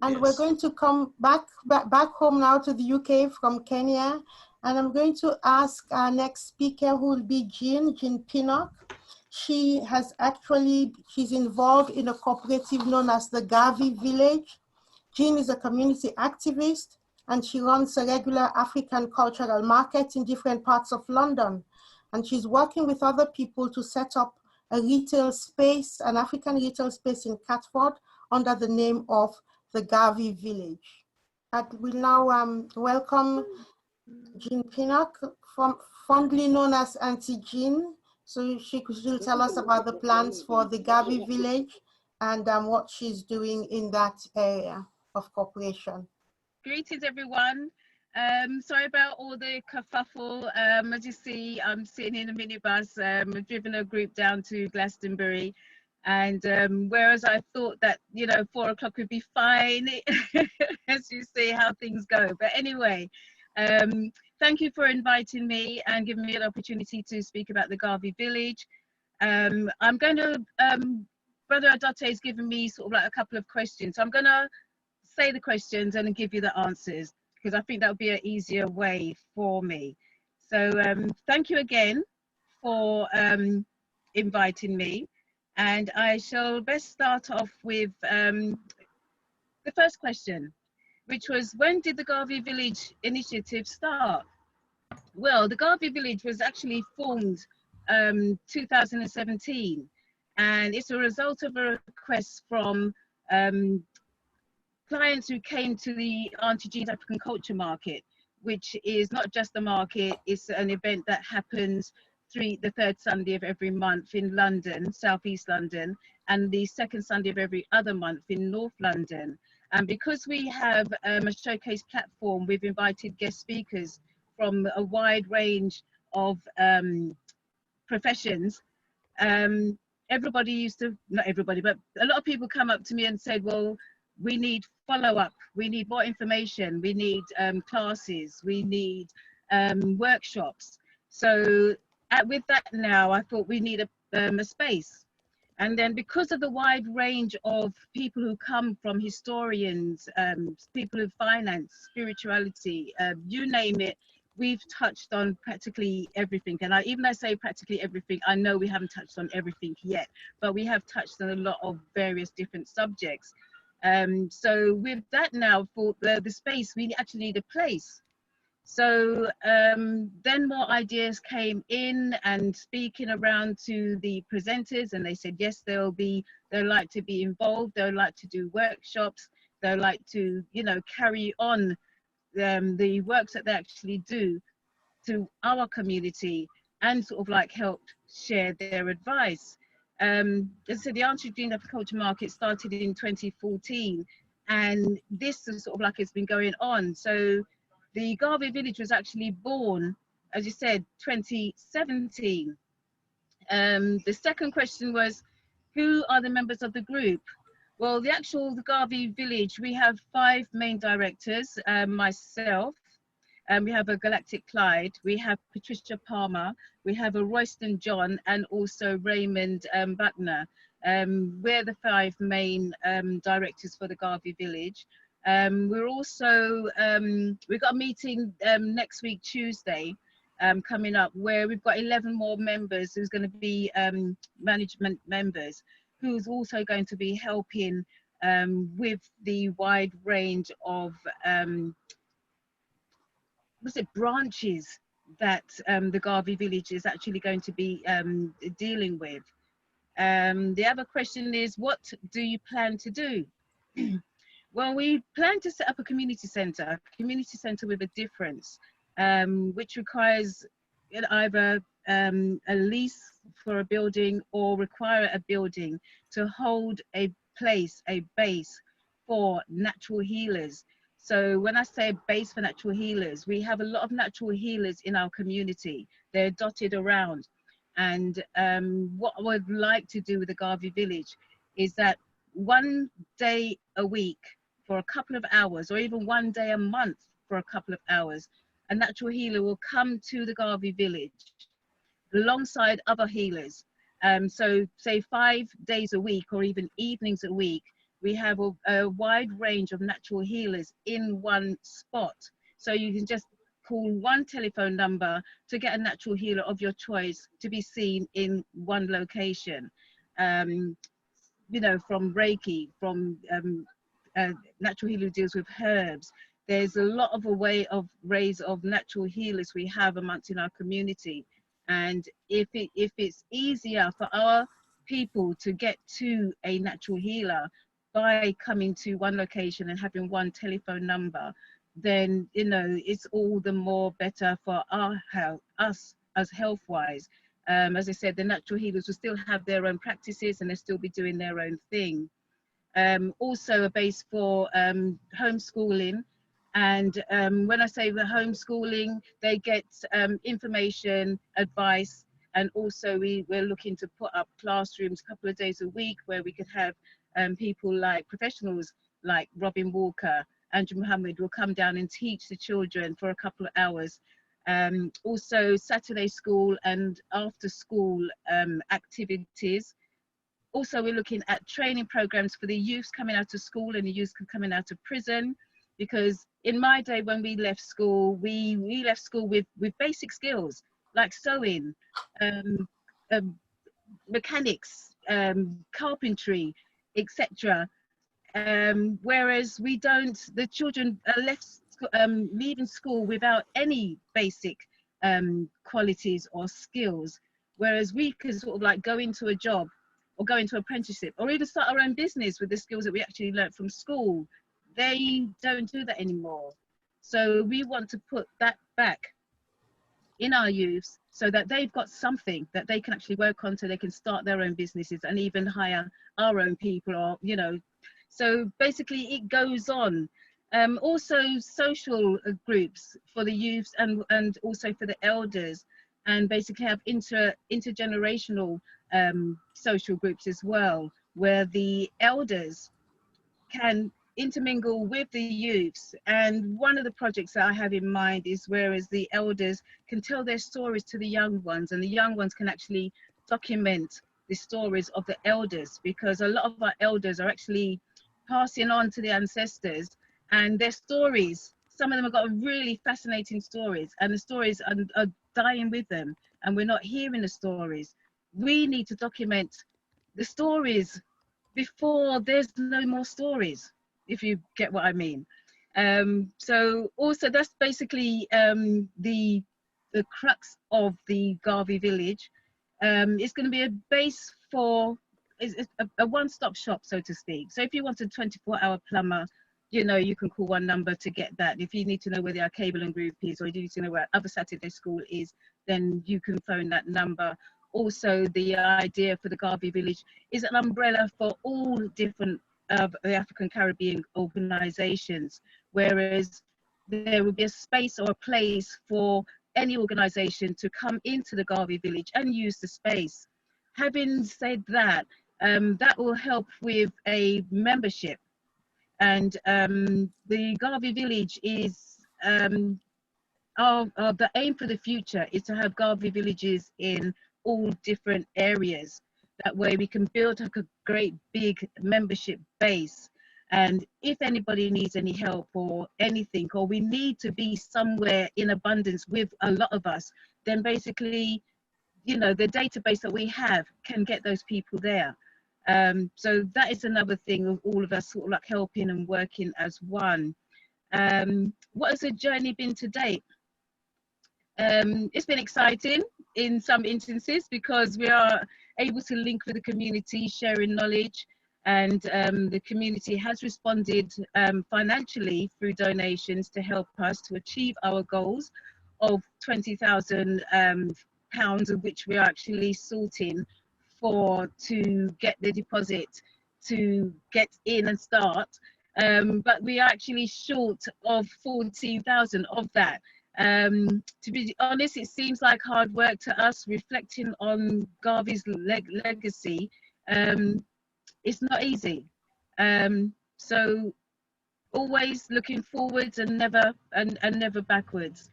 And we're going to come back home now to the UK from Kenya. And I'm going to ask our next speaker, who will be Jean Pinnock. She's involved in a cooperative known as the Garvey Village. Jean is a community activist, and she runs a regular African cultural market in different parts of London. And she's working with other people to set up a retail space, an African retail space in Catford under the name of the Garvey Village. And we now welcome Jean Pinnock, fondly known as Auntie Jean. So she'll tell us about the plans for the Garvey Village and what she's doing in that area of cooperation. Greetings, everyone. Sorry about all the kerfuffle. As you see, I'm sitting in a minibus. I've driven a group down to Glastonbury. And whereas I thought that, 4 o'clock would be fine, as you see how things go. But anyway, thank you for inviting me and giving me an opportunity to speak about the Garvey Village. I'm going to, Brother Adate has given me sort of like a couple of questions. So I'm going to say the questions and then give you the answers, because I think that would be an easier way for me. So thank you again for inviting me. And I shall best start off with the first question, which was, when did the Garvey Village initiative start? Well, the Garvey Village was actually formed 2017, and it's a result of a request from clients who came to the Auntie Jean's African Culture Market, which is not just a market, it's an event that happens the third Sunday of every month in London, Southeast London, and the second Sunday of every other month in North London. And because we have a showcase platform, we've invited guest speakers from a wide range of professions. Everybody used to, not everybody, but a lot of people come up to me and said, well, we need follow-up, we need more information, we need classes, we need workshops. So with that now, I thought we need a space. And then because of the wide range of people who come from historians, people of finance, spirituality, you name it, we've touched on practically everything. And even I say practically everything, I know we haven't touched on everything yet, but we have touched on a lot of various different subjects. So with that now, for the space, we actually need a place. So then more ideas came in, and speaking around to the presenters, and they said, yes, they'd like to be involved, they'd like to do workshops, they'd like to, carry on the works that they actually do to our community and sort of like help share their advice. As I said, the Auntie Jean's African Culture Market started in 2014, and this is sort of like it's been going on. So the Garvey Village was actually born, as you said, 2017. The second question was, who are the members of the group? Well, the Garvey Village, we have 5 main directors, myself, we have a Galactic Clyde, we have Patricia Palmer, we have a Royston John, and also Raymond Buckner. We're the 5 main directors for the Garvey Village. We're also, we've got a meeting next week, Tuesday, coming up, where we've got 11 more members who's going to be management members, who's also going to be helping with the wide range of branches that the Garvey Village is actually going to be dealing with. The other question is, what do you plan to do? Well, we plan to set up a community centre with a difference, which requires either a lease for a building or require a building to hold a place, a base for natural healers. So when I say base for natural healers, we have a lot of natural healers in our community. They're dotted around. And what I would like to do with the Garvey Village is that one day a week for a couple of hours, or even one day a month for a couple of hours, a natural healer will come to the Garvey Village alongside other healers. So say 5 days a week or even evenings a week, we have a wide range of natural healers in one spot. So you can just call one telephone number to get a natural healer of your choice to be seen in one location. You know, from Reiki, from natural healer who deals with herbs. There's a lot of ways of natural healers we have amongst in our community. And if it's easier for our people to get to a natural healer by coming to one location and having one telephone number, then, you know, it's all the more better for our health, us as health wise. As I said, the natural healers will still have their own practices and they'll still be doing their own thing. Also a base for homeschooling. And when I say the homeschooling, they get information, advice, and also we're looking to put up classrooms a couple of days a week where we could have people like professionals like Robin Walker, Andrew Muhammad will come down and teach the children for a couple of hours. Also Saturday school and after school activities. Also, we're looking at training programs for the youths coming out of school and the youths coming out of prison, because in my day when we left school, we left school with basic skills like sewing, um, mechanics, carpentry, etc. Whereas we don't, the children are left leaving school without any basic qualities or skills. Whereas we could sort of like go into a job or go into apprenticeship or even start our own business with the skills that we actually learned from school. They don't do that anymore. So we want to put that back in our youths so that they've got something that they can actually work on, so they can start their own businesses and even hire our own people, or, you know, so basically it goes on. Also social groups for the youths and also for the elders, and basically have intergenerational social groups as well, where the elders can intermingle with the youths. And one of the projects that I have in mind is whereas the elders can tell their stories to the young ones, and the young ones can actually document the stories of the elders, because a lot of our elders are actually passing on to the ancestors, and their stories, some of them have got really fascinating stories, and the stories are dying with them, and we're not hearing the stories. We need to document the stories before there's no more stories, if you get what I mean. So also that's basically the crux of the Garvey Village. It's going to be a base for a one-stop shop, so to speak. So if you want a 24-hour plumber, you know, you can call one number to get that. If you need to know where our cable and group is, or you need to know where other Saturday school is, then you can phone that number. Also, the idea for the Garvey Village is an umbrella for all different the African Caribbean organizations, whereas there will be a space or a place for any organization to come into the Garvey Village and use the space. Having said that, that will help with a membership. And the Garvey Village is, the aim for the future is to have Garvey villages in all different areas. That way we can build like a great big membership base. And if anybody needs any help or anything, or we need to be somewhere in abundance with a lot of us, then basically, you know, the database that we have can get those people there. So that is another thing of all of us sort of like helping and working as one. What has the journey been to date? It's been exciting in some instances because we are able to link with the community, sharing knowledge, and the community has responded financially through donations to help us to achieve our goals of £20,000, of which we are actually sorting for to get the deposit to get in and start. But we are actually short of 14,000 of that. To be honest, it seems like hard work to us, reflecting on Garvey's legacy. It's not easy. So always looking forwards and never backwards.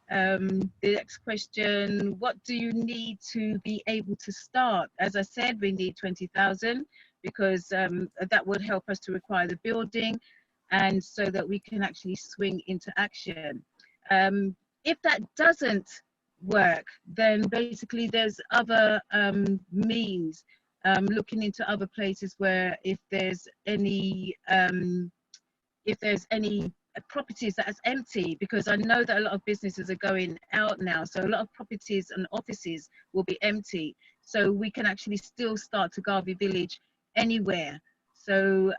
The next question, what do you need to be able to start? As I said, we need 20,000. because that would help us to acquire the building, and so that we can actually swing into action. If that doesn't work, then basically there's other means, looking into other places where if there's any properties that's empty, because I know that a lot of businesses are going out now, so a lot of properties and offices will be empty, so we can actually still start to Garvey Village anywhere. So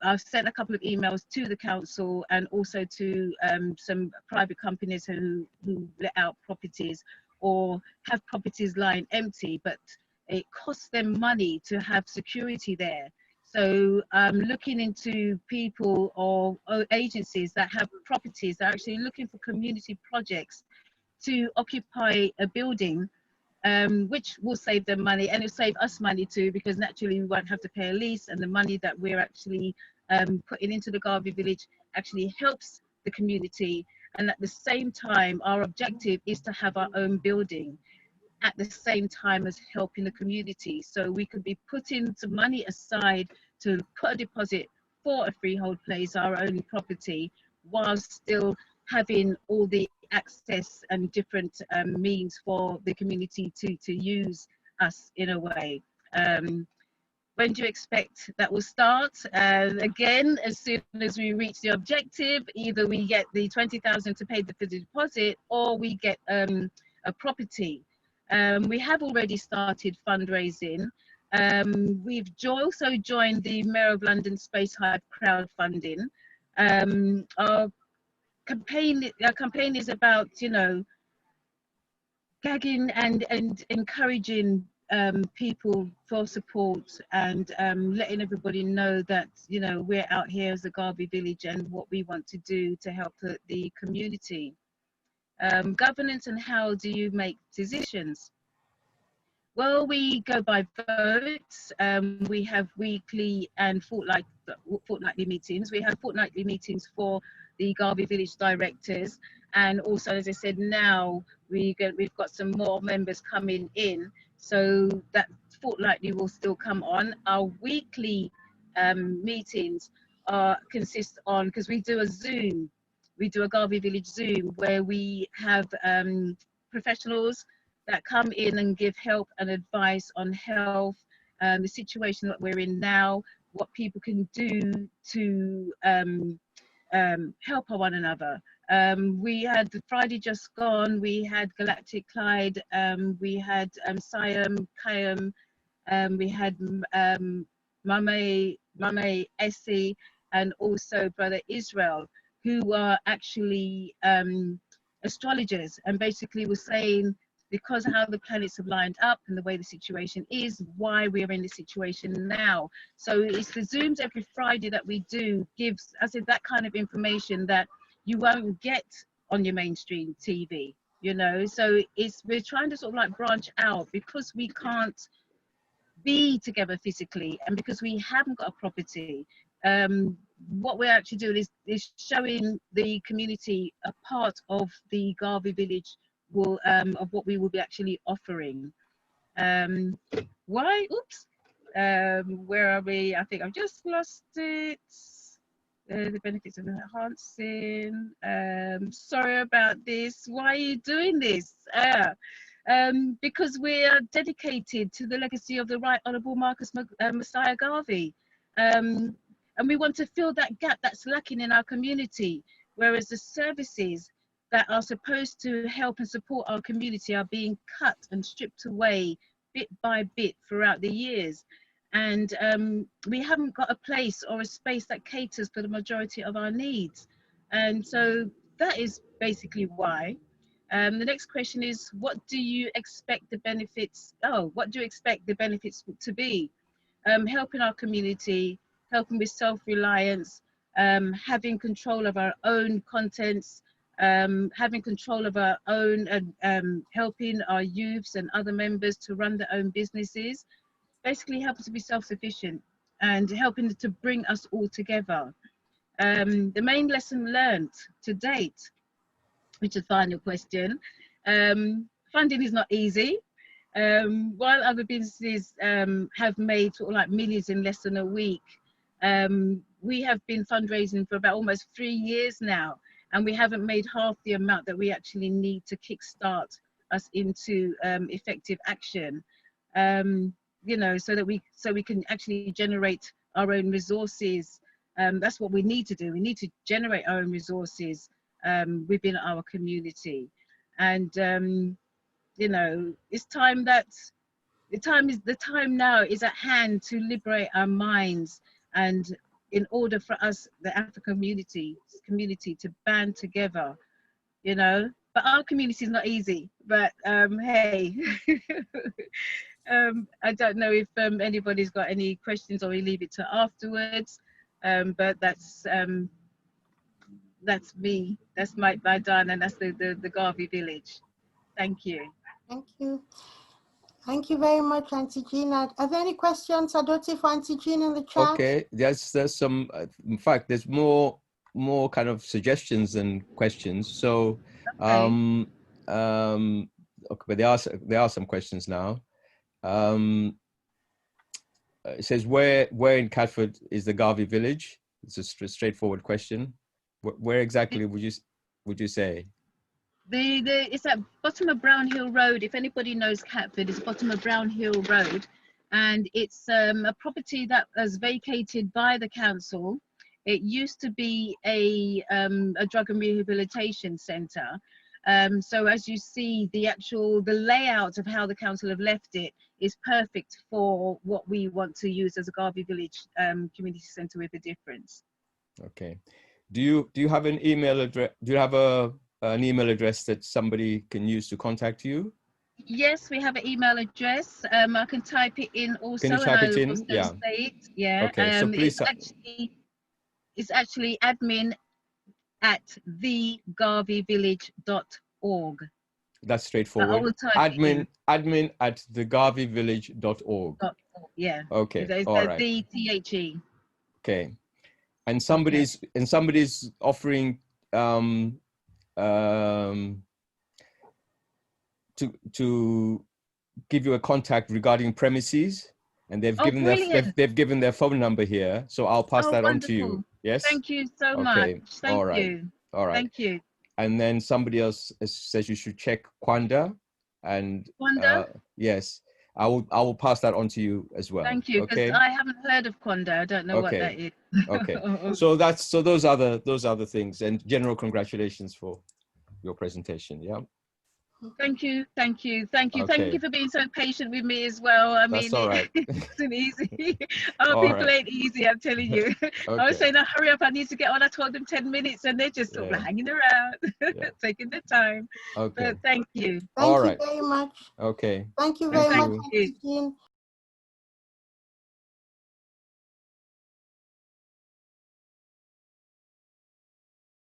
I've sent a couple of emails to the council and also to some private companies who let out properties or have properties lying empty, but it costs them money to have security there. So looking into people or agencies that have properties that are actually looking for community projects to occupy a building, which will save them money, and it'll save us money too, because naturally we won't have to pay a lease, and the money that we're actually putting into the Garvey Village actually helps the community. And at the same time, our objective is to have our own building at the same time as helping the community. So we could be putting some money aside to put a deposit for a freehold place, our own property, while still having all the access and different means for the community to use us in a way. When do you expect that will start? Again, as soon as we reach the objective, either we get the 20,000 to pay the deposit, or we get a property. We have already started fundraising. We've also joined the Mayor of London Space Hive crowdfunding. Our campaign is about, you know, gagging and encouraging people for support, and letting everybody know that, you know, we're out here as the Garvey Village and what we want to do to help the community. Governance and how do you make decisions? Well, we go by votes. We have weekly and fortnightly meetings. We have fortnightly meetings for the Garvey Village directors, and also, as I said, now we've got some more members coming in, so that fortnightly will still come on. Our weekly meetings consist on, because we do a Zoom, we do a Garvey Village Zoom where we have professionals that come in and give help and advice on health, the situation that we're in now, what people can do to help one another. We had the Friday just gone, we had Galactic Clyde, we had Siam, Kayam, we had Mame Essie, and also Brother Israel, who are actually astrologers, and basically were saying, because of how the planets have lined up and the way the situation is, why we're in this situation now. So it's the Zooms every Friday that we do gives, I said, that kind of information that you won't get on your mainstream TV, you know. So we're trying to sort of like branch out, because we can't be together physically, and because we haven't got a property. What we're actually doing is showing the community a part of the Garvey Village of what we will be actually offering. Where are we? I think I've just lost it. The benefits of enhancing. Sorry about this. Why are you doing this? Because we are dedicated to the legacy of the Right Honourable Marcus Messiah Garvey. And we want to fill that gap that's lacking in our community, whereas the services that are supposed to help and support our community are being cut and stripped away bit by bit throughout the years. And we haven't got a place or a space that caters for the majority of our needs. And so that is basically why. The next question is, what do you expect the benefits to be? Helping our community, helping with self-reliance, having control of our own contents, having control of our own, helping our youths and other members to run their own businesses, basically helping to be self-sufficient and helping to bring us all together. The main lesson learned to date, which is the final question, funding is not easy. while other businesses have made sort of like millions in less than a week, we have been fundraising for about almost 3 years now, and we haven't made half the amount that we actually need to kickstart us into effective action. You know, so we can actually generate our own resources. That's what we need to do. We need to generate our own resources within our community, and you know, it's time that the time now is at hand to liberate our minds, and in order for us, the African community, to band together, you know. But our community is not easy. But hey, I don't know if anybody's got any questions, or we leave it to afterwards. But that's me. That's my done, and that's the Garvey Village. Thank you. Thank you. Thank you very much, Auntie Jean. Are there any questions, Adoti, for Auntie Jean in the chat? Okay, there's some, in fact, there's more kind of suggestions than questions. So, Okay. okay, but there are some questions now. It says, where in Catford is the Garvey Village? It's a straightforward question. Where exactly would you say? It's at bottom of Brown Hill Road. If anybody knows Catford, it's bottom of Brown Hill Road, and it's a property that was vacated by the council. It used to be a drug and rehabilitation centre. So as you see, the layout of how the council have left it is perfect for what we want to use as a Garvey Village community centre with a difference. Okay. Do you have an email address? Do you have an email address that somebody can use to contact you? Yes, we have an email address. I can type it in also. Can you type it in? Also Yeah. say it. Yeah. Okay. So please. It's actually admin@thegarveyvillage.org. That's straightforward. Admin at thegarveyvillage.org. Yeah. Okay. It's all right. The. Okay. And somebody's offering to give you a contact regarding premises, and they've given their phone number here, so I'll pass that on to you. Yes. Thank you so much. Thank you. All right. Thank you. And then somebody else says you should check Kwanda, and yes, I will pass that on to you as well. Thank you, because I haven't heard of Kwanda. I don't know what that is. Okay. So those are the things, and general congratulations for your presentation. Yeah. Thank you. Okay. Thank you for being so patient with me as well. I mean, all right. it isn't easy. People ain't easy, I'm telling you. I was saying, hurry up, I need to get on. I told them 10 minutes, and they're just sort of hanging around, taking their time. Okay. But thank you. Thank you very much. Okay. Thank you very much, Auntie Jean.